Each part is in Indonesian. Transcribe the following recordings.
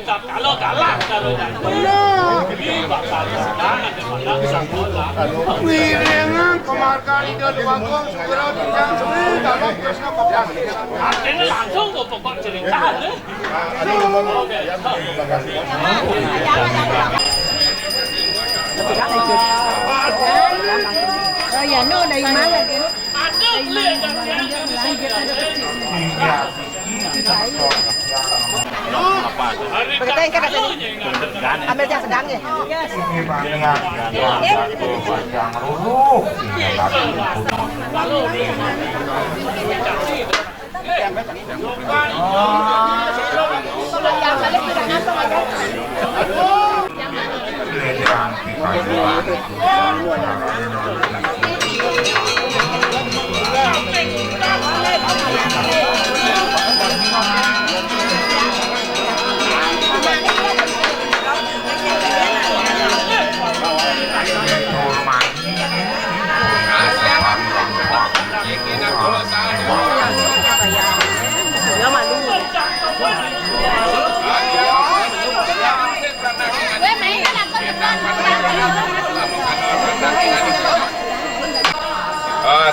Kalau kalah Wiringan kemarkan ide luangkong segera bincang sebelum dalam Krishna Kopang. Artinya langsung kok pokok cerita. Oh ya, no dari mana kan? Ada lihat Berkata yang kata ambil yang sedang ya.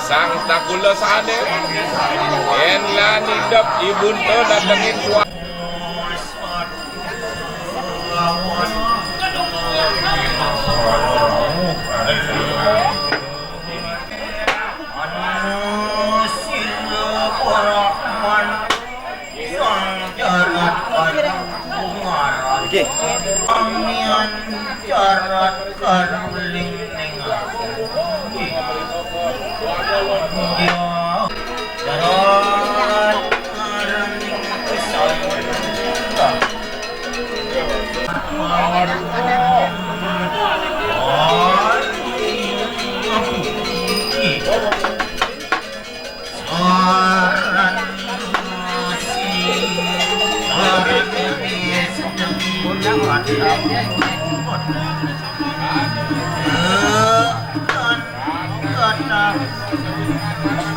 sang takula sade en la nidap ibun to datengin suara Amian carat karuling ningal jarat karaning kesan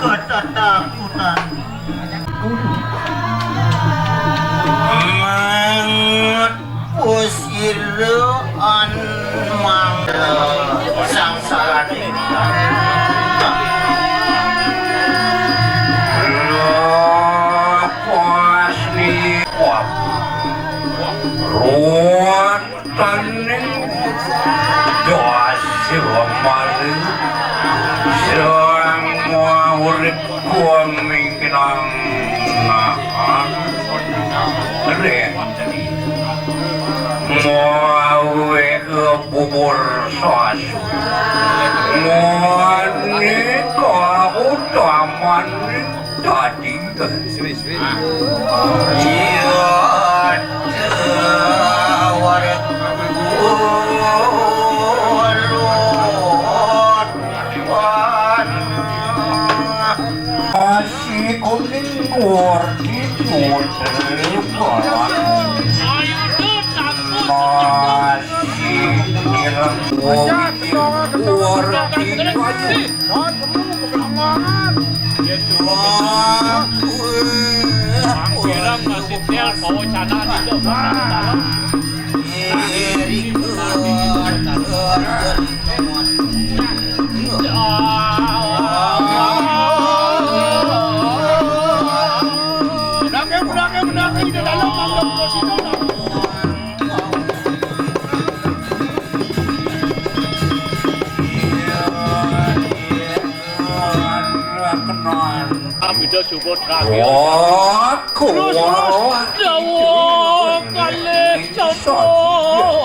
ketakutan mangut usiruan mangga sangsara lepas ni wap ruat taning doa sirwamali semua urip kuaming kinang nahan ren muawe ke bubur sasu muani ka utaman tadi iya warak masih kuning luar itu terlepas masih hilang luar Bilang masih tel bawa cadangan itu dalam. Budak-budak di dalam manggap posisi. Video syukur terakhir. aku Jauh kali cabut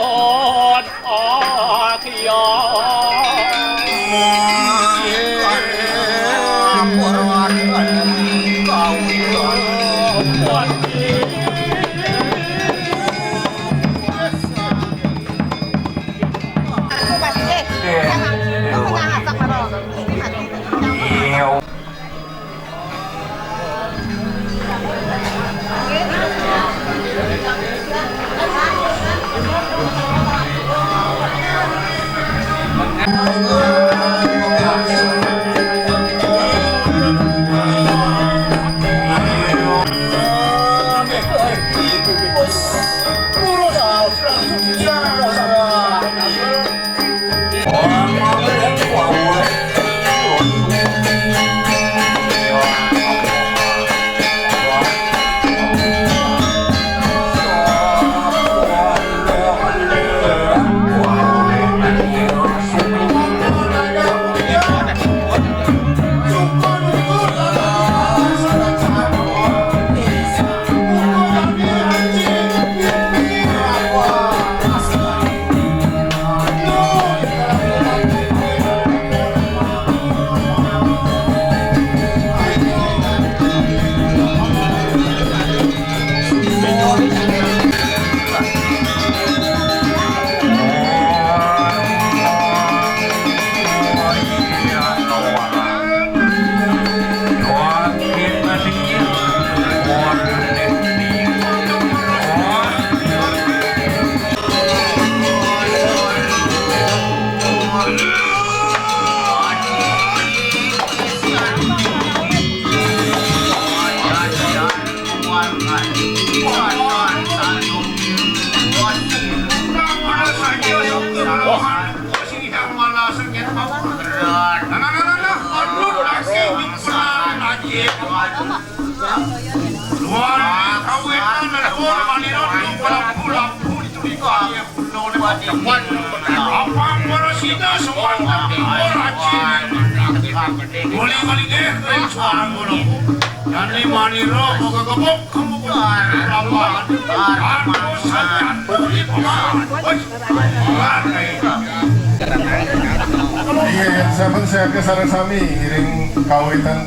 Iya, saben saya sareng sami ngiring kawitan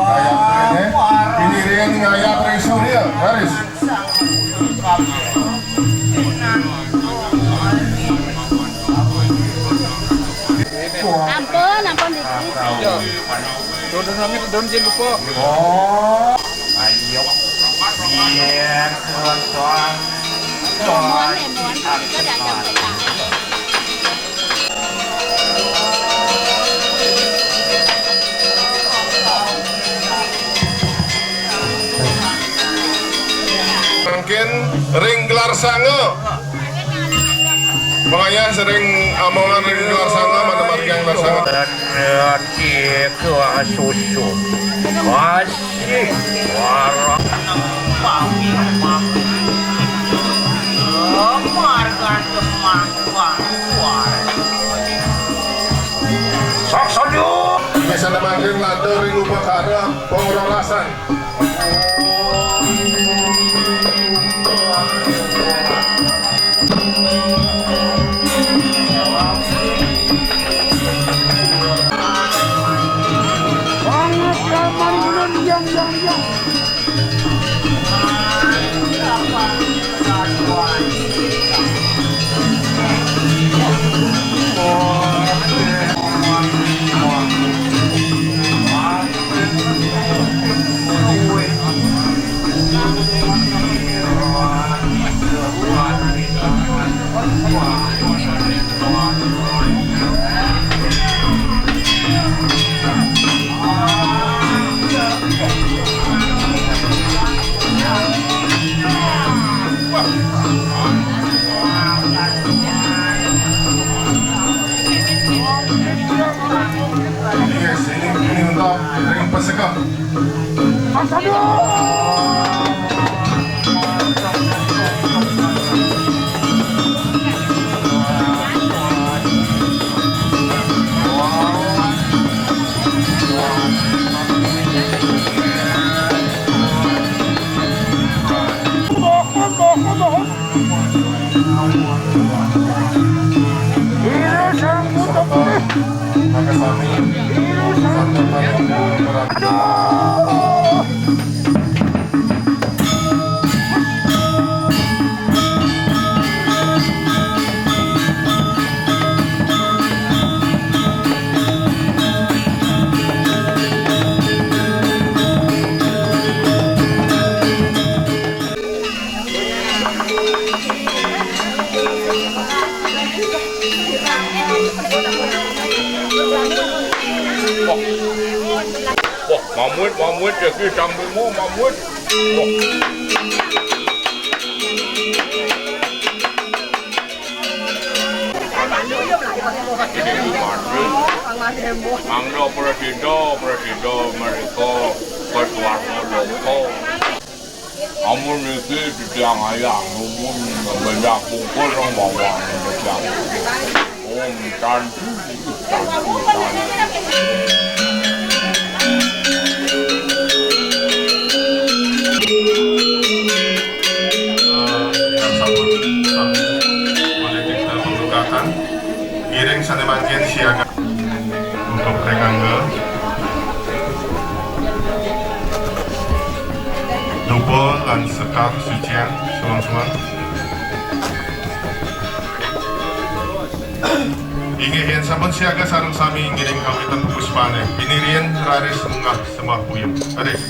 kayak ini. Ini ring ngayak ring Surya, baris. Ampun dikit. Oh, ayo. Iya, tuan-tuan. Muốn có đã chồng phải tặng. Mungkin ring gelar sange. Makanya sering omongan ring gelar sange, matematika gelar sange. Berarti ke susu. Masih warang. Sok soju. Bisa namakin lado ring upakara pengrolasan. Yes, ini untuk ring pesekap. Mamut jadi sambilmu mamut. Mangdo presiden mereka berwarna loko. Amun niki didiang ayang, numun banyak kumpul orang bawang didiang. Cantik. Giring sanemangkin siaga untuk rekangge dupo lan sekar sucian sulang-sulang ingin sampun siaga sarung sami ngiring kawitan puspane pinirian raris munggah semah puyem aris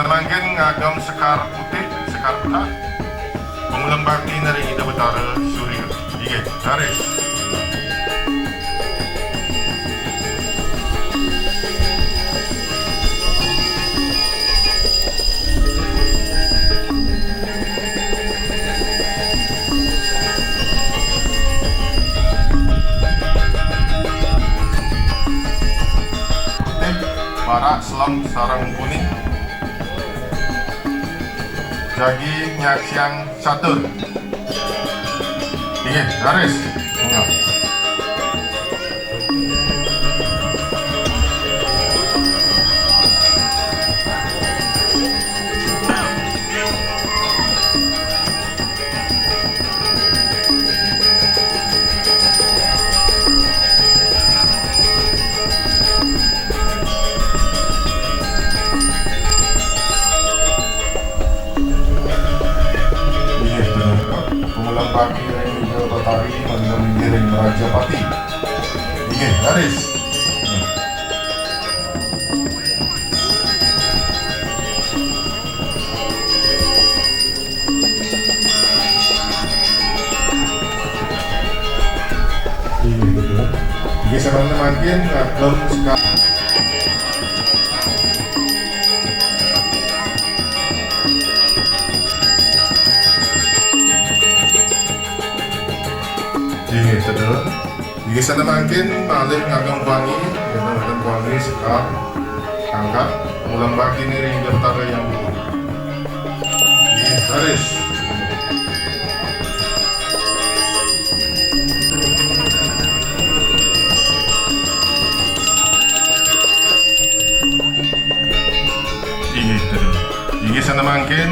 mangkin ngagam sekar putih, sekar putih, pengulang bakti dari Ida Betara Surya. Sige, garis. Barak selam sarang kuning. Jagi nyak siang catur. Iya, garis. Enggak. Pagi ring video tari mengiring Raja Pati. Ini garis. Ini sebenarnya makin belum sekali. Ini sana makin malih ngagem wangi, ngagem wangi sekar, angkat, ulang bagi nih ring daftar yang dulu. Ini garis. Ini sana makin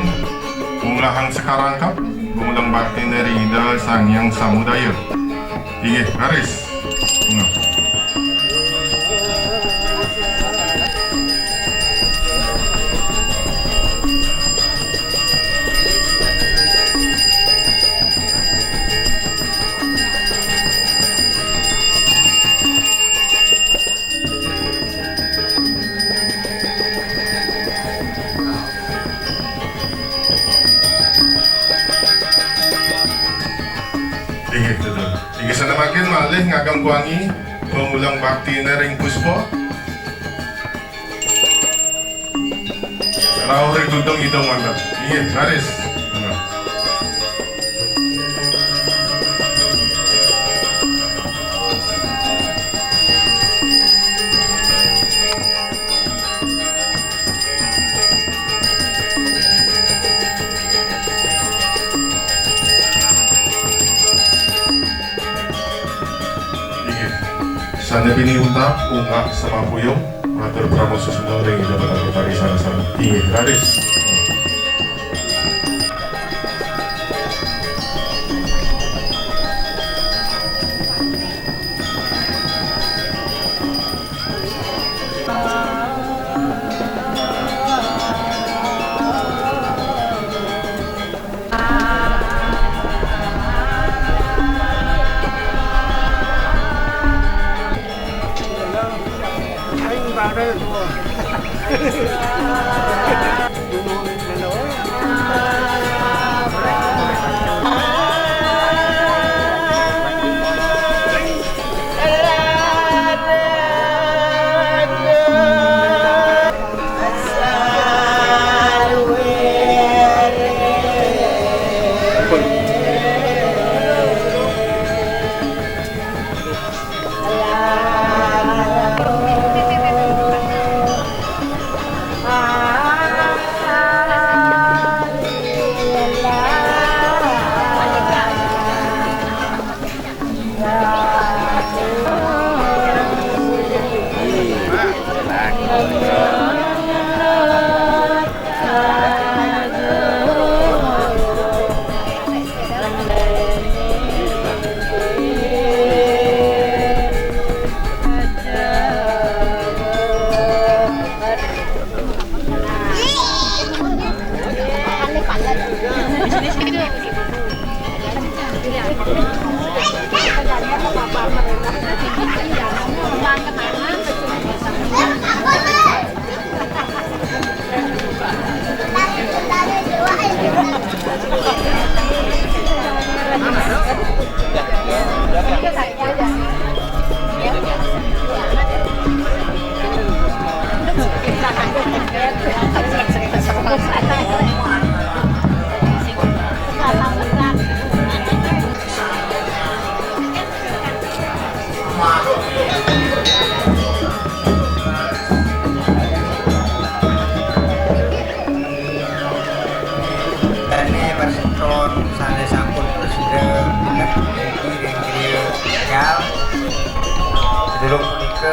mengulahang sekarang kap, mengulang bakti dari ida sang yang samudaya. Iya, garis. Nah. Iki sana makin malih ngagem wangi mengulang bakti ring puspo. Rauri tudung hidung mantap. Iya, garis. Nah. Sana bini utap, ungak sama puyung, matur pramoso semua ring jabatan tari sana-sana. Iya, garis.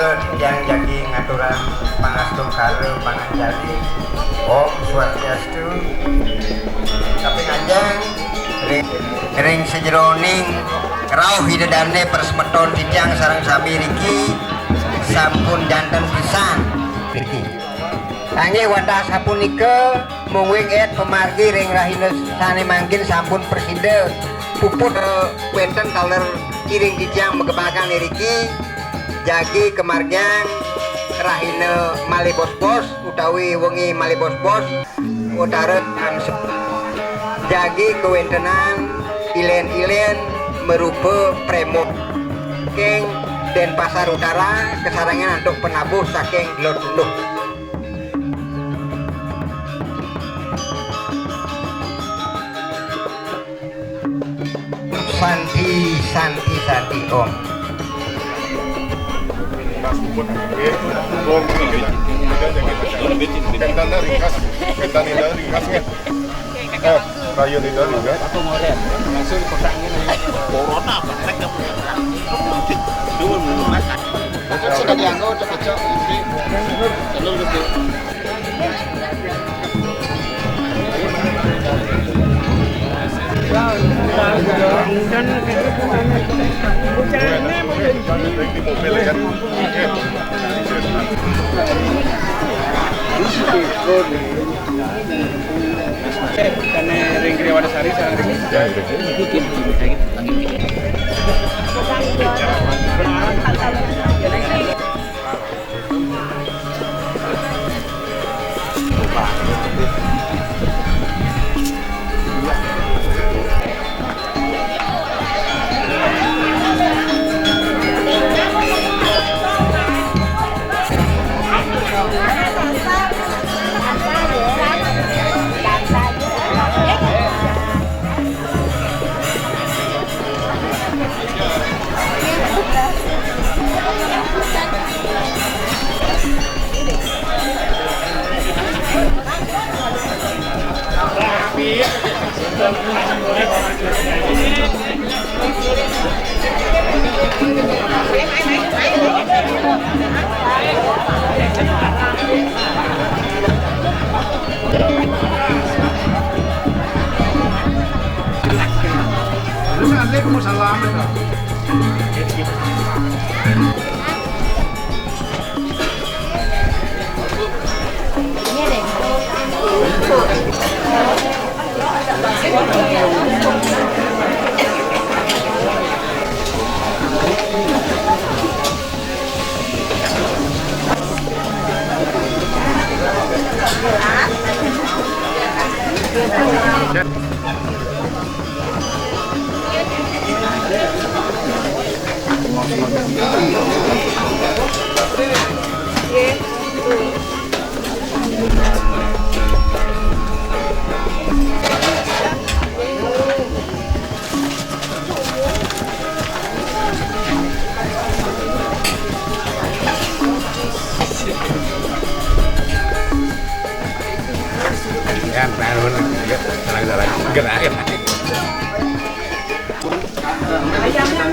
Darat yang jadi ngaturan pangastu karo panganjali Om Swastiastu. Tapi ngajeng ring sejeroning rauh hidedane persmeton tijang sareng sami riki sampun janten pisan riki. Kangge wadah sapunika mungwing et pemargi ring rahina sane mangkin sampun presiden puput wenten taler iring tijang megebakan riki jagi kemargian rahina mali bos-bos utawi wengi mali bos-bos utaret ansep jagi kewentenan ilen-ilen merupa premot keng Denpasar Utara kesarangan untuk penabuh saking Lor Tunduk. Santi Om. Kaitannya ringkas, ringkasnya. Rayon itu ringkas. Aku mau lihat langsung pedangin corona apa mereka sudah dianggut cocok ini jalur gitu. Karena ring Wadasari sarang ring bikin Ayamnya